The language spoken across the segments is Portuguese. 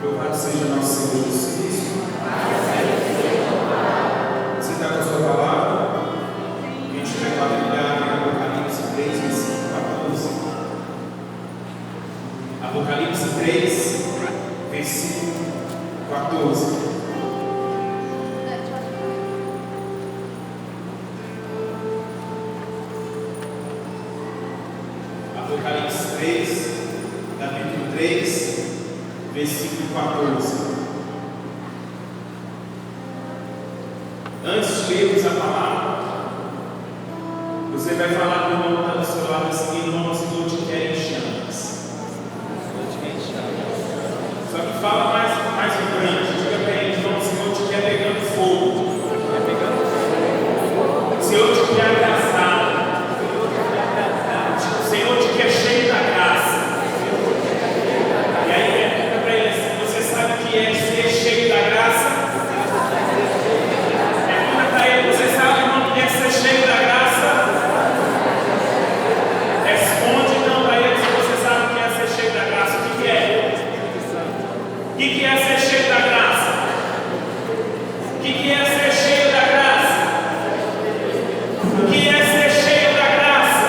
Louvado seja nosso Senhor Jesus Cristo. Você está com a sua palavra? Quem estiver com a Bíblia, abre Apocalipse 3, versículo 14. Apocalipse 3, versículo 14. Apocalipse 3, capítulo 3, versículo 14. Antes de lermos a palavra, você vai falar para o irmão que está do seu lado assim: irmão, o Senhor te quer em chamas. Só que fala mais vibrante, diga para ele: irmão, o Senhor te quer pegando fogo. O Senhor te quer abraçado. O Senhor te quer cheio da graça. E aí pergunta para ele assim: você sabe o que é ser cheio da graça? Pergunta para ele: você sabe, irmão, o que é ser cheio da graça? Responde então para ele se você sabe o que é ser cheio da graça. O que é? O que é ser cheio da graça? O que é ser cheio da graça? O que é ser cheio da graça?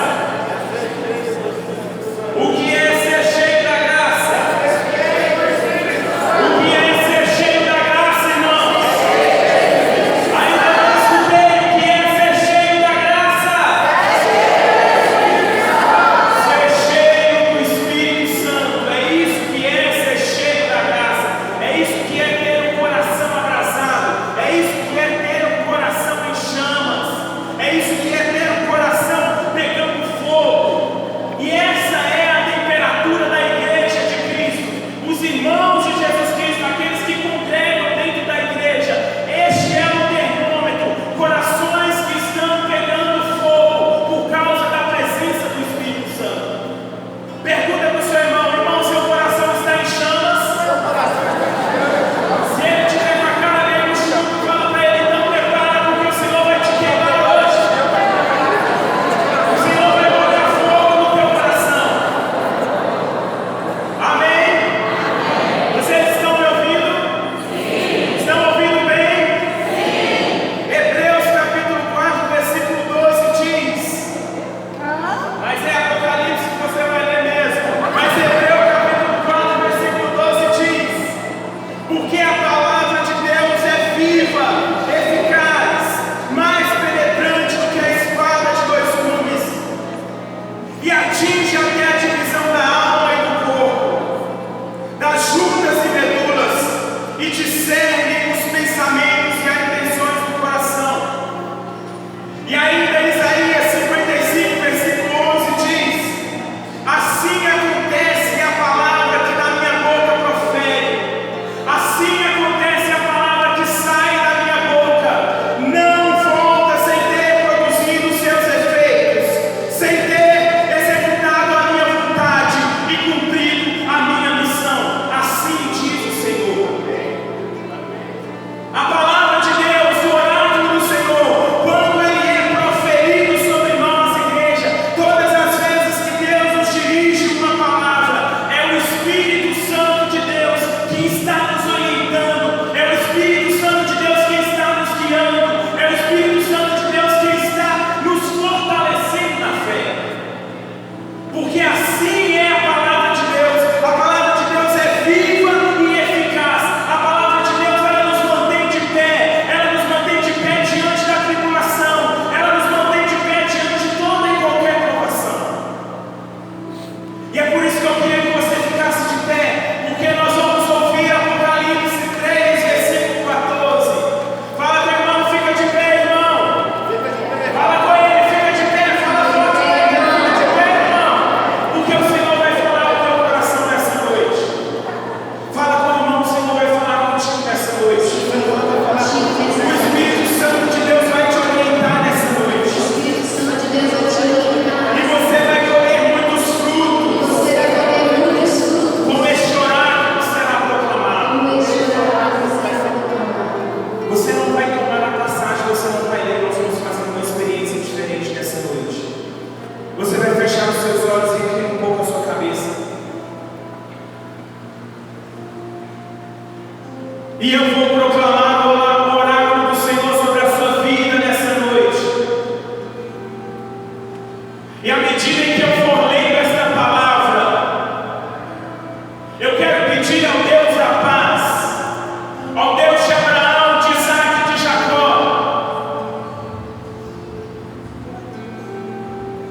O que é ser cheio da graça? O que é ser cheio da graça, irmãos? Ainda não escutei o que é ser cheio da graça. Ser cheio do Espírito Santo, é isso que é ser cheio da graça. É isso que é ter um coração abrasado. É isso que é ter um coração em chamas. É isso que é ter um coração pegando fogo. E essa é a temperatura da igreja de Cristo. Os irmãos de Jesus Cristo, aqueles que congregam dentro da igreja, este é o termômetro. Corações que estão pegando fogo por causa da presença do Espírito Santo. Pergunta para o seu irmão: irmão, seu coração está em chamas? Se ele tiver com a cara meio no chão, fala para ele: então prepara, porque o Senhor vai te queimar hoje. O Senhor vai botar fogo no teu coração. Amém? Vocês estão me ouvindo? Estão ouvindo bem? Hebreus capítulo 4, versículo 12 diz. Mas é Apocalipse que você vai ler mesmo. Mas Hebreus capítulo 4, versículo 12 diz: porque a palavra de Deus é viva, eficaz, mais penetrante do que a espada de dois gumes, e atinge até a divisão da alma e do corpo, das juntas e medulas, e discerne os pensamentos e as intenções do coração. E ainda Isaías 55, versículo 11 diz: assim acontece a palavra que da minha boca profere, assim acontece a palavra que sai da minha boca, não volta sem ter produzido seus efeitos, sem ter executado a minha vontade e cumprido a minha missão. Assim diz o Senhor. A palavra de Deus, o oráculo do Senhor, quando ele é profético,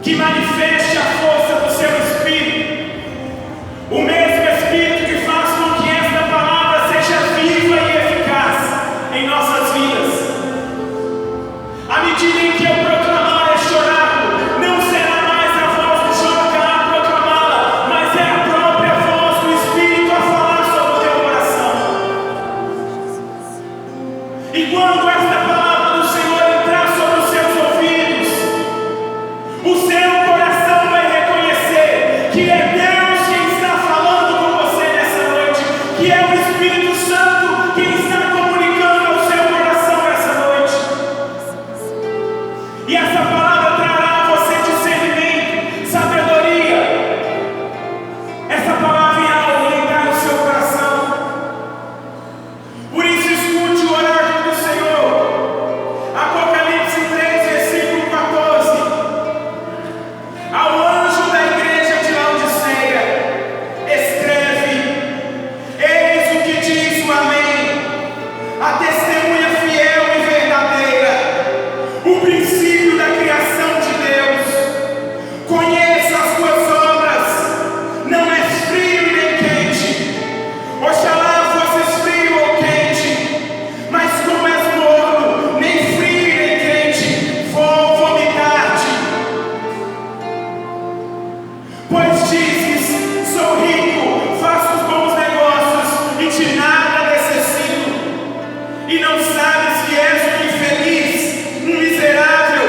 que manifeste a força do seu Espírito, o mesmo Espírito que faz com que esta palavra seja viva e eficaz em nossas vidas. À medida em que eu proclamar este oráculo, não será mais a voz do Joca a proclamá-la, mas é a própria voz do Espírito a falar sobre o teu coração. E quando esta palavra do Senhor entrar sobre os seus ouvidos, o seu coração vai reconhecer que é Deus quem está falando com você nessa noite, que é o Espírito Santo quem está comunicando ao seu coração essa noite. E essa palavra trará a você discernimento, sabedoria. Essa palavra irá orientar o seu coração. Por isso, escute o oráculo do Senhor. Apocalipse 3, versículo 14. Ao anjo da igreja de Laodiceia, escreve: eis o que diz o Amém, a testemunha fiel e verdadeira, o princípio da criação de Deus. Conheço as tuas obras, não és frio e nem quente. Oxalá fosses frio ou quente, mas como és morno, nem frio e nem quente, vou vomitar-te. Pois dizes: sou rico, faço bons negócios e de nada necessito, e não sabes que és um infeliz, um miserável,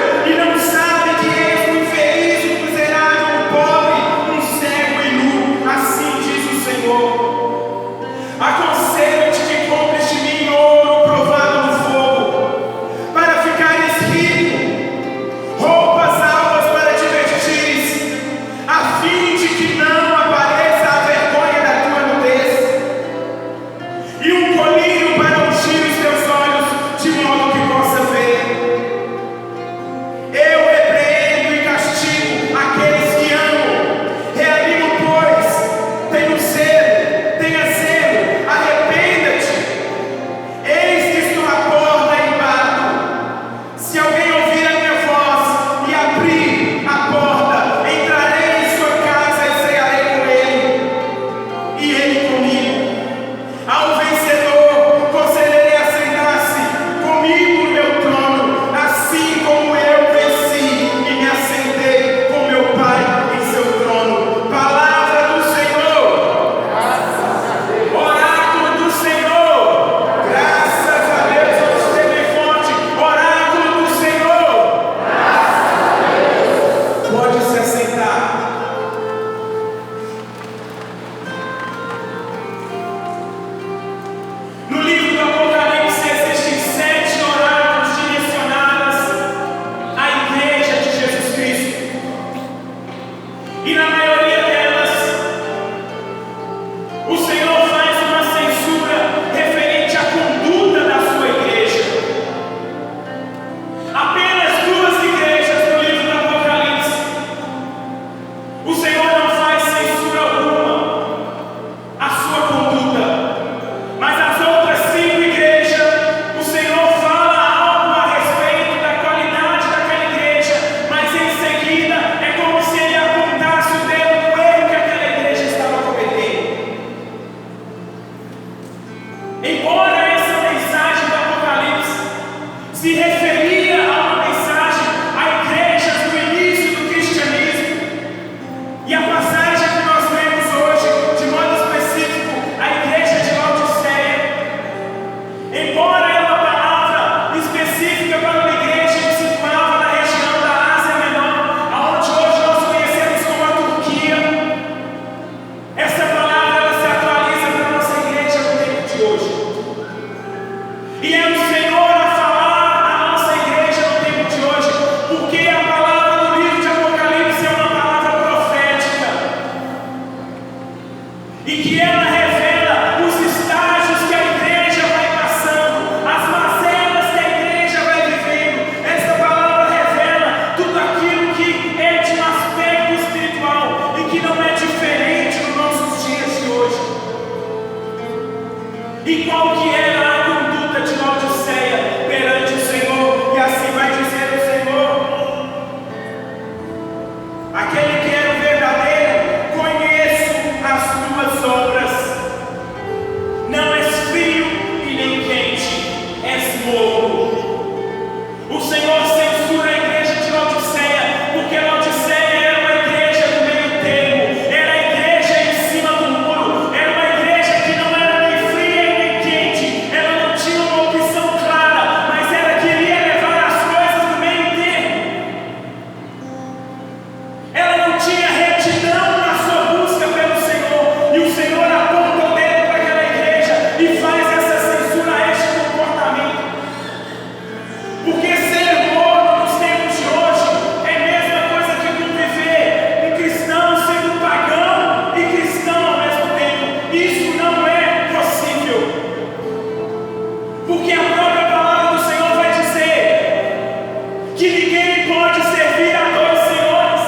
que ninguém pode servir a dois senhores.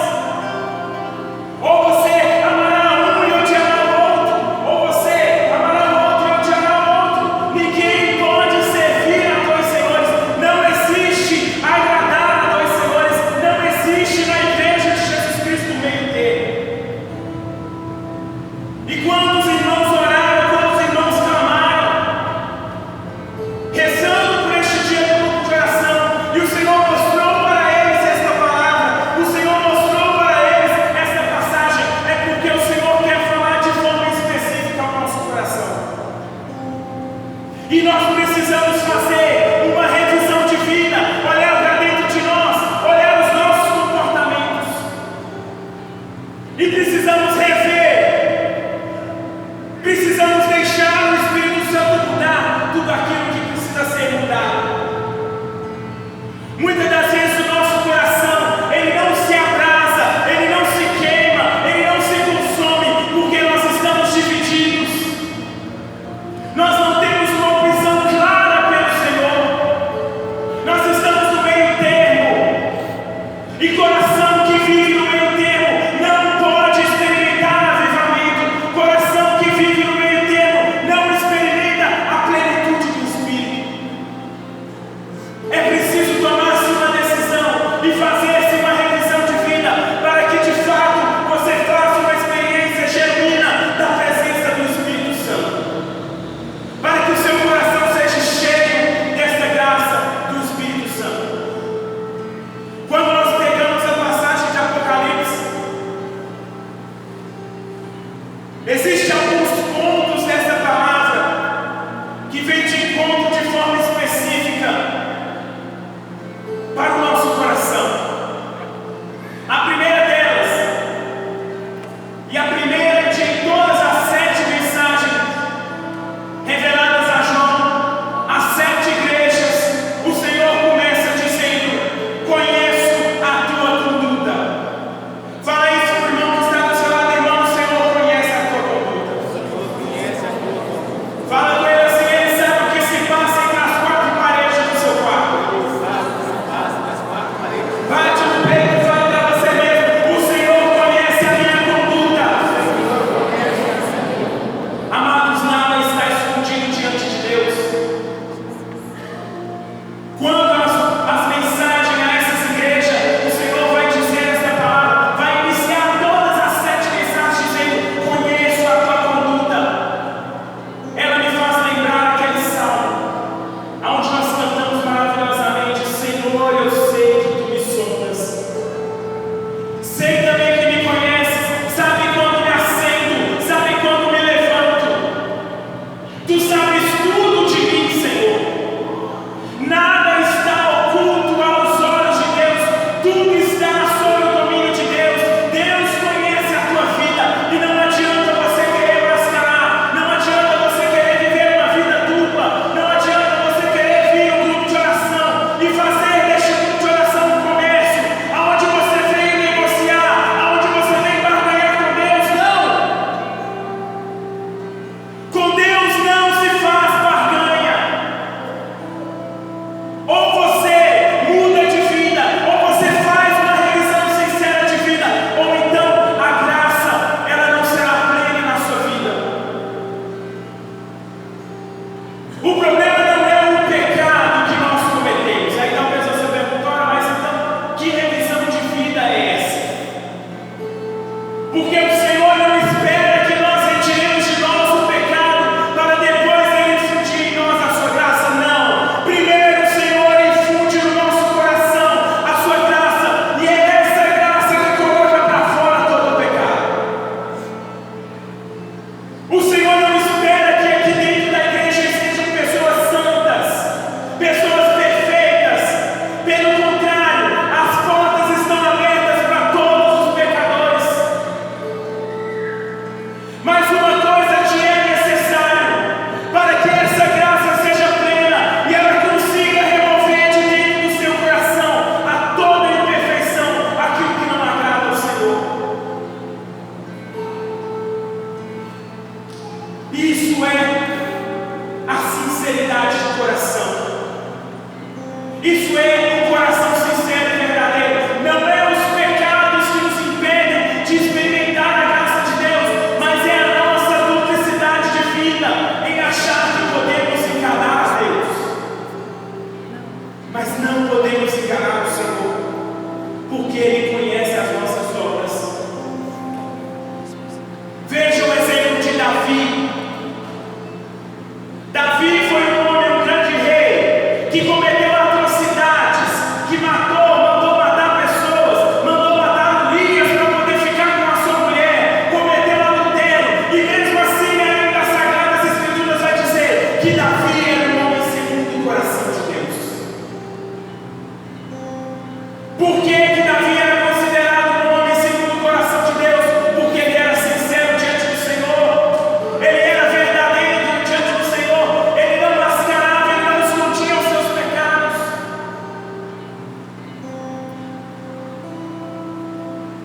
Ou você amará um e odiará o outro, ou você amará o outro e odiará o outro. Ninguém pode servir a dois senhores. Não existe agradar a dois senhores. Não existe na igreja de Jesus Cristo meio termo. E quando os irmãos oraram, quando os irmãos clamaram, rezando por este dia do culto de oração, e o Senhor mostrou para eles esta palavra,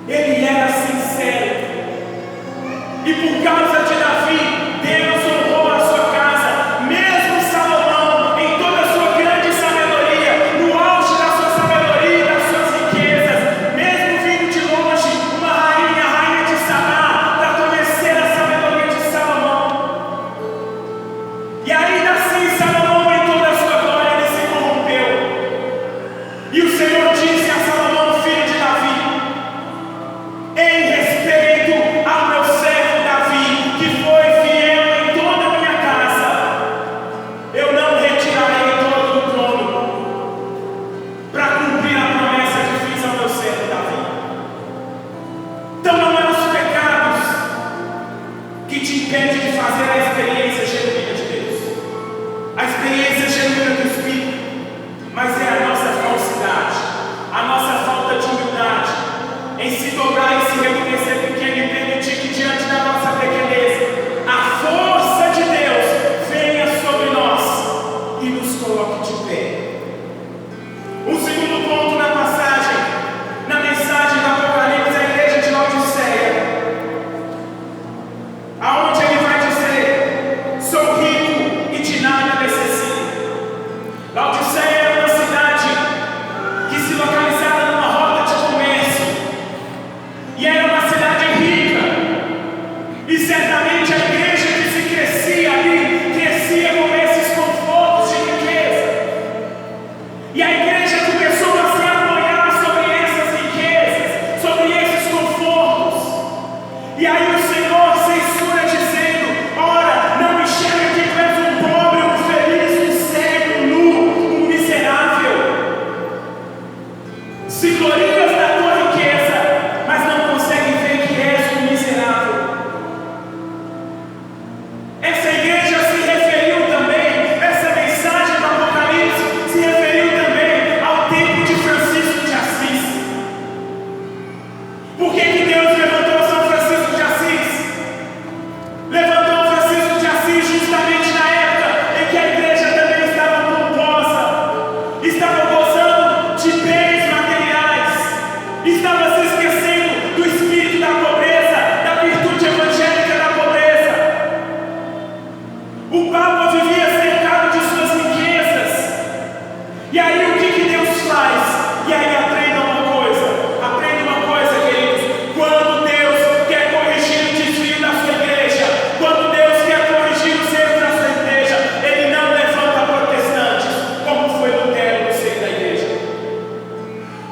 Ele era sincero. E por causa de Davi, Deus honrou a sua casa. Mesmo Salomão, em toda a sua grande sabedoria, no auge da sua sabedoria e das suas riquezas, mesmo vindo de longe, uma rainha, a rainha de Sabá, para conhecer a sabedoria de Salomão. E ainda assim, Salomão, em toda a sua glória, ele se corrompeu. E o Senhor disse a Salomão, filho de Davi: em respeito ao meu servo Davi, que foi fiel em toda a minha casa, eu não retirarei todo o trono, para cumprir a promessa que fiz ao meu servo Davi. Então não é os pecados que te impedem de fazer a experiência genuína de Deus, a experiência genuína do Espírito, mas é a nossa falsidade, a nossa falta de humildade, em se dobrar e se reconhecer pequeno e permitir que diante da nossa pequenez a força de Deus venha sobre nós e nos coloque de pé. Um segundo ponto na passagem, na mensagem do Apocalipse à igreja de Laodiceia, aonde ele vai dizer: sou rico e de nada necessito. Laodiceia era uma cidade que se localizava numa rota de comércio, e era uma cidade rica, e certamente a igreja que se crescia ali, crescia com esses confortos de riqueza, e a igreja começou a se apoiar sobre essas riquezas, sobre esses confortos, e aí o Senhor censura dizendo: ora, não enxerga que tu és um pobre, um infeliz, um cego, um nu, um miserável, se glorias da tua riqueza, mas não consegue ver que és um miserável. Essa igreja se referiu também, essa mensagem do Apocalipse se referiu também ao tempo de Francisco de Assis. Por que Deus levantou São Francisco de Assis? Levantou Francisco de Assis justamente na época em que a igreja também estava pomposa, estava gozando de bens materiais, estava se esquecendo do espírito da pobreza, da virtude evangélica da pobreza. O Papa vivia cercado de suas riquezas. E aí o que Deus faz? E aí aprenda uma coisa, queridos: quando Deus quer corrigir o desvio da sua igreja, quando Deus quer corrigir os erros da sua igreja, Ele não levanta protestantes, como foi Lutero no seio da igreja.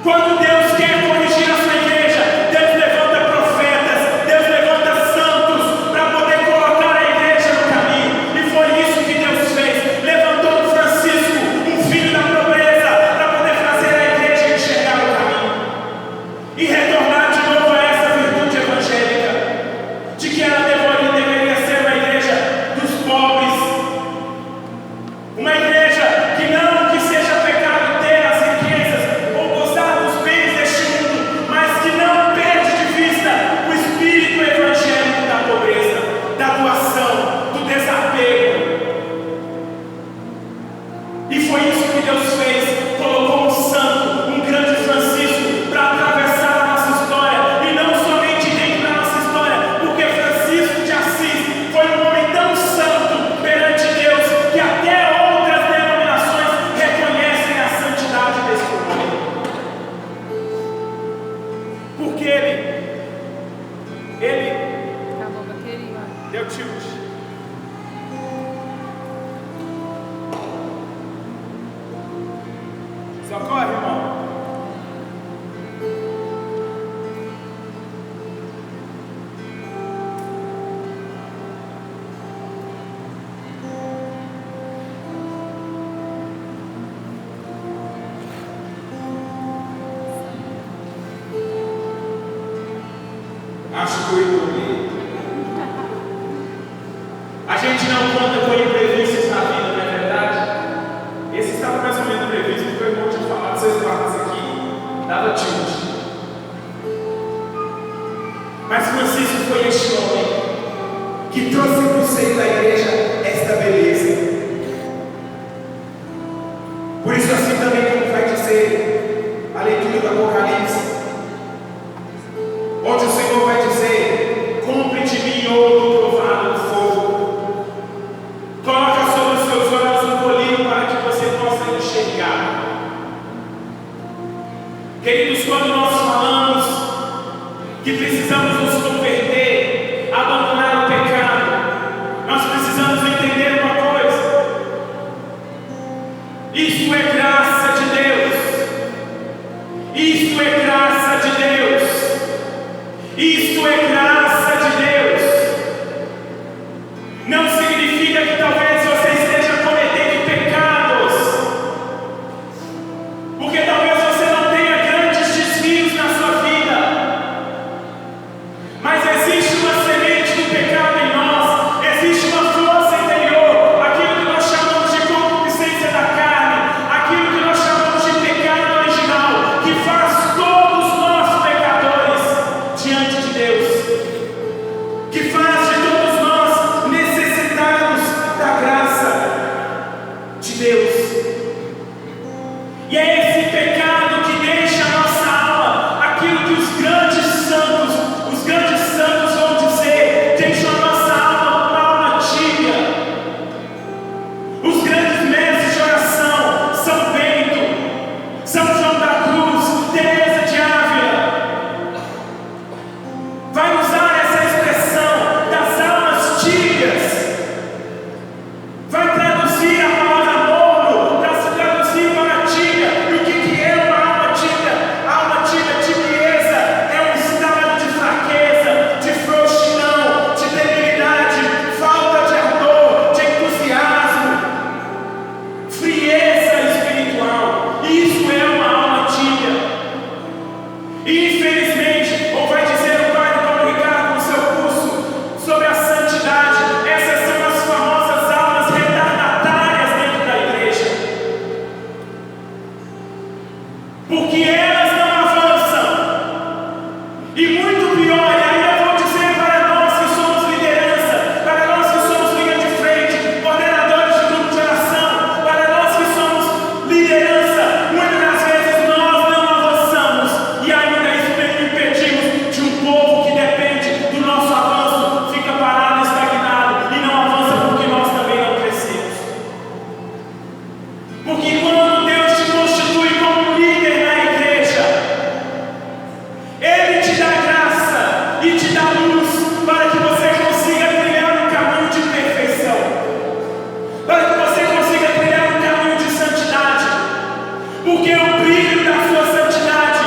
Quando Deus quer corrigir a sua igreja, Deus levanta profetas, Deus levanta santos para poder colocar a igreja no caminho. E foi isso que Deus fez. Levantou Francisco, um filho da pobreza, para poder fazer a igreja enxergar o caminho e retornar de novo a essa virtude evangélica, de que ela deveria ser uma igreja dos pobres, uma igreja que seja pecado ter as riquezas ou gozar dos bens deste mundo, mas que não perde de vista o espírito evangélico da pobreza, da doação, do desapego. E foi isso que Deus fez, colocou um santo, um grande Francisco, para atravessar a nossa história, e não somente dentro da nossa história, porque Francisco de Assis foi um homem tão santo perante Deus, que até outras denominações reconhecem a santidade desse homem. Porque ele Acabou a bateria. deu tilt. Socorre, irmão. Acho que eu dormi. A gente não conta com imprevistos na vida, não é verdade? Esse estava mais ou menos previsto, porque o irmão tinha falado 6 barras aqui, dava tilt. Mas Francisco foi este homem que trouxe para o seio da igreja esta beleza. Por isso, assim também como vai dizer a leitura do Apocalipse, Queridos, quando nós falamos que precisamos nos converter, abandonar o pecado, nós precisamos entender uma coisa: isso é graça de Deus, isso é graça de Deus, isso é graça de Deus. Não significa que talvez você esteja cometendo pecados, porque talvez você não tenha grandes desvios na sua vida, mas existe uma semente do pecado em nós, existe uma força interior, aquilo que nós chamamos de concupiscência da carne, aquilo que nós chamamos de pecado original, que faz todos nós pecadores diante de Deus, que faz de todos nós necessitados da graça de Deus. E é esse pecado que deixa a nossa alma, aquilo que os grandes santos vão dizer, deixa a nossa alma uma alma tíbia. Os grandes mestres de oração, São Bento, São João da Cruz, Teresa de Ávila, vai usar essa expressão das almas tíbias, vai traduzir a palavra morno, para se traduzir para tíbia. E o que é uma alma tíbia? Alma tíbia, tibieza, é um estado de fraqueza, de frouxidão, de debilidade, falta de ardor, de entusiasmo, frieza espiritual. Isso é uma alma tíbia. E infelizmente, ou vai dizer o padre Paulo Ricardo no seu curso sobre a santidade, essas são as famosas almas retardatárias dentro da igreja, porque elas não avançam. E muito pior, e aí eu vou dizer para nós que somos liderança, para nós que somos linha de frente, coordenadores de grupo de oração, para nós que somos liderança, muitas das vezes nós não avançamos e ainda impedimos de um povo que depende do nosso avanço, fica parado, estagnado e não avança porque nós também não crescemos. Porque quando Deus te constitui como líder na igreja, Ele te dá graça e te dá luz para que você consiga trilhar um caminho de perfeição, para que você consiga trilhar um caminho de santidade, porque o brilho da sua santidade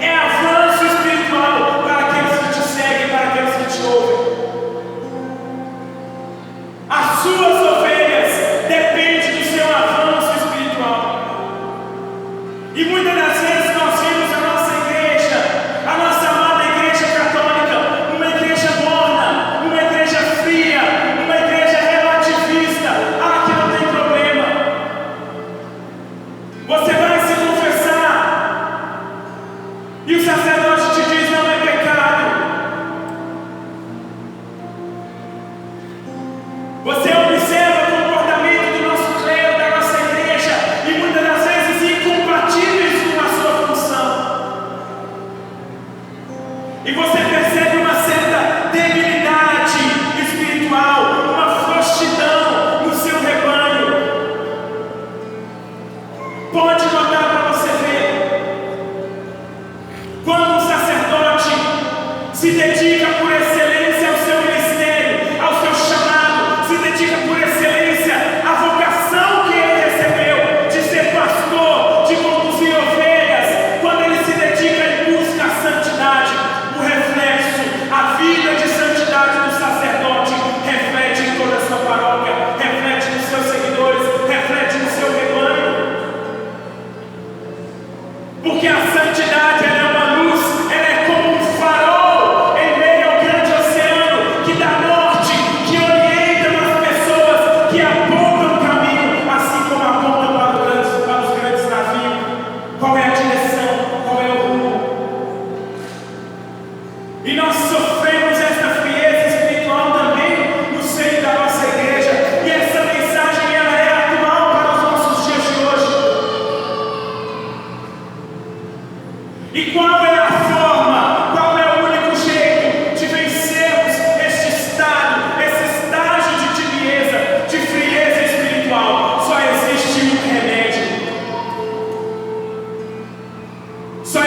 é avanço espiritual para aqueles que te seguem, para aqueles que te ouvem. As suas ovelhas dependem do seu avanço espiritual. E muitas das vezes nós vemos a nossa igreja, a nossa amada igreja católica, uma igreja morna, uma igreja fria, uma igreja relativista. Ah, que não tem problema. Você vai se confessar e o sacerdote te diz: não é pecado. Você observa o comportamento do nosso clero, da nossa igreja, e muitas das vezes incompatíveis com a sua função. E você percebe uma certa debilidade espiritual, uma frouxidão no seu rebanho. Pode notar para você ver. Quando um sacerdote se dedica por excelência ao seu ministério, ao seu chamado, se dedica por excelência à vocação que ele recebeu de ser pastor, de conduzir ovelhas, quando ele se dedica em busca à santidade, o reflexo, a vida de santidade do sacerdote reflete em toda a sua paróquia, reflete nos seus seguidores, reflete no seu rebanho. Porque a santidade, ela é uma luz, ela é como um farol em meio ao grande oceano, que dá norte, que orienta as pessoas, que apontam o caminho, assim como apontam para os grandes navios. Qual é a direção? Qual é o rumo? E nós sofremos essa frieza espiritual também no seio da nossa igreja, e essa mensagem ela é atual para os nossos dias de hoje. E qual é a forma, qual é o único jeito de vencermos esse estágio de tibieza, de frieza espiritual? Só existe um remédio. Só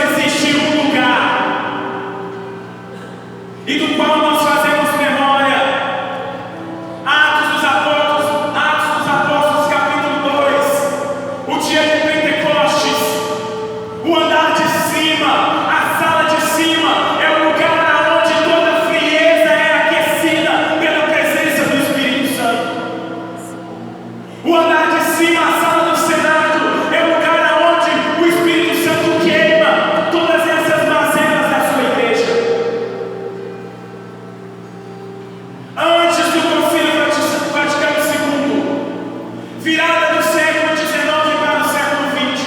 e do qual nós fazemos memória. Atos dos Apóstolos, capítulo 2, o dia de Pentecostes, o andar de cima, a sala de cima, é o lugar onde toda frieza é aquecida pela presença do Espírito Santo. O andar de cima, a sala do Senado, é o lugar onde o Espírito Santo queima todas essas mazelas da sua igreja. Antes do Concílio Vaticano II, virada do século XIX para o século XX,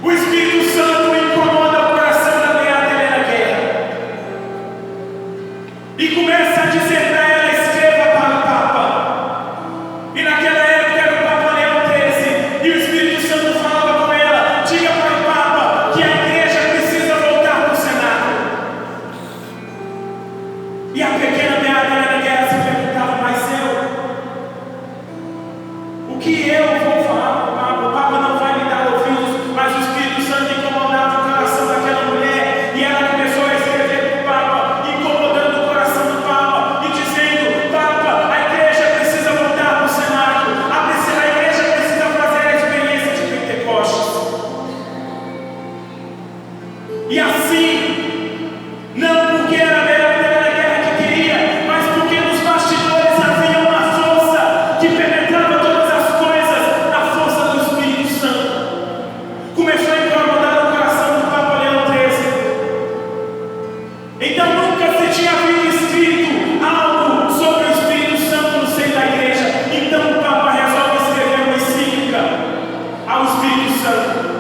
o Espírito Santo incomoda o coração da Beata Helena Guerra e começa a dizer para ela: escreva para o Papa. E naquela época era o Papa Leão XIII, e o Espírito Santo falava com ela: diga para o Papa que a igreja precisa voltar para o Senado. E a pequena Beata Helena Guerra se perguntava: mas o que eu vou falar para o Papa? O Papa não vai me dar ouvidos. Mas o Espírito Santo incomodava o coração daquela mulher, e ela começou a escrever para o Papa, incomodando o coração do Papa, e dizendo: Papa, a igreja precisa voltar para o Senado, a igreja precisa fazer a experiência de Pentecostes. E assim, não porque era a Beata Helena Guerra que queria, mas porque nos bastidores havia uma força que penetrava todas as coisas, a força do Espírito Santo. Começou a incomodar o coração do Papa Leão XIII. Então nunca se tinha havido escrito algo sobre o Espírito Santo no seio da igreja. Então o Papa resolve escrever uma encíclica ao Espírito Santo.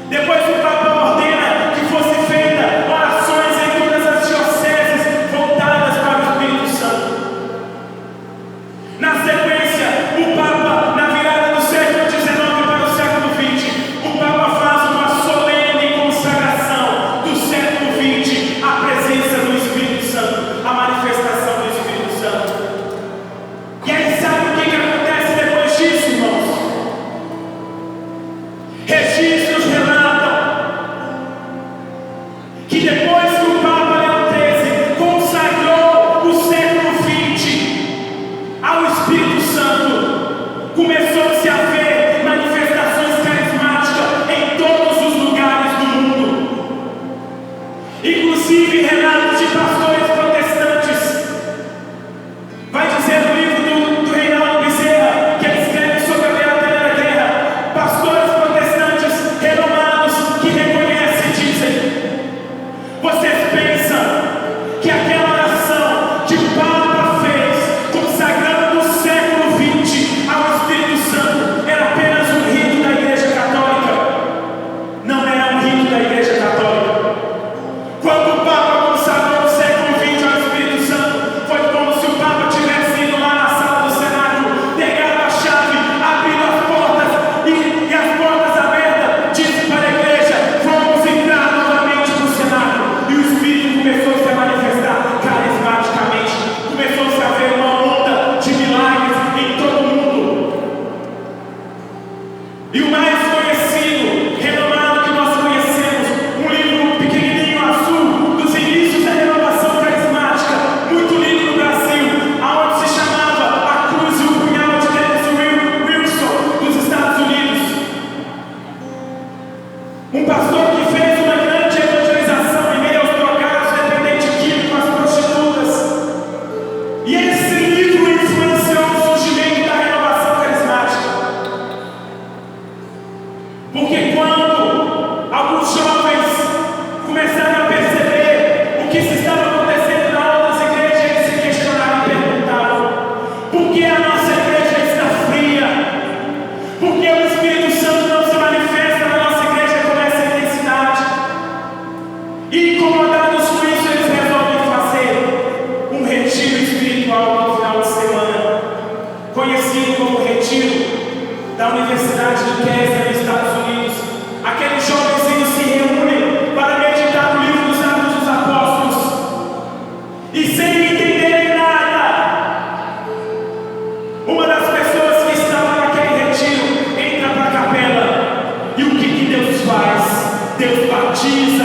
Depois o Papa ordena que fosse feita orações em todas as dioceses voltadas para o Espírito Santo. Na sequência, o Papa, na virada do século XIX para o século XX, o Papa faz uma solene consagração do século XX à presença do Espírito Santo, à manifestação do Espírito Santo. E aí sabe o que acontece depois disso, irmãos? Registros relatam que depois que o Papa Leão XIII consagrou o século XX ao Espírito Santo, começou-se a ver manifestações carismáticas em todos os lugares do mundo. Inclusive relatos de pastores protestantes. Vai dizer no livro do Reinaldo Bezerra, que ele escreve sobre a Beata Helena Guerra, pastores protestantes renomados que reconhecem e dizem: vocês pensam que aquela oração que o Papa fez, consagrando o século XX ao Espírito Santo, era apenas um rito da Igreja Católica? Não era um rito da Igreja Católica. Quando o Papa consagrou o século XX ao Espírito Santo, foi como se o Papa tivesse ido lá na sala do Senado, pegado a chave, abrindo as portas e as portas abertas, disse para a igreja: vamos entrar novamente no Senado. E o Espírito começou a se manifestar carismaticamente, começou-se a ver uma onda de milagres em todo o mundo. E o mais conhecido, renomado que nós conhecemos, um livro pequenininho azul, dos inícios da renovação carismática, muito lido no Brasil, aonde se chamava A Cruz e o Punhal, de Dennis Wilson, dos Estados Unidos. Um pastor que fez uma grande evangelização em meio aos drogados, dependentes químicos, às prostitutas. E esse livro influenciou o surgimento da renovação carismática. Porque quando alguns jovens começaram a perceber o que se estava acontecendo na outras igrejas, eles se questionaram e perguntavam: por que a nossa igreja está fria? Por que o Espírito Santo não se manifesta na nossa igreja com essa intensidade? E incomodados com isso, eles resolvem fazer um retiro espiritual no final de semana, conhecido como Retiro da Universidade do Kessler, nos Estados Unidos. Aqueles jovenzinhos se reúnem para meditar no livro dos Atos dos Apóstolos, e sem entenderem nada, uma das pessoas que estava naquele retiro entra para a capela, e o que Deus faz? Deus batiza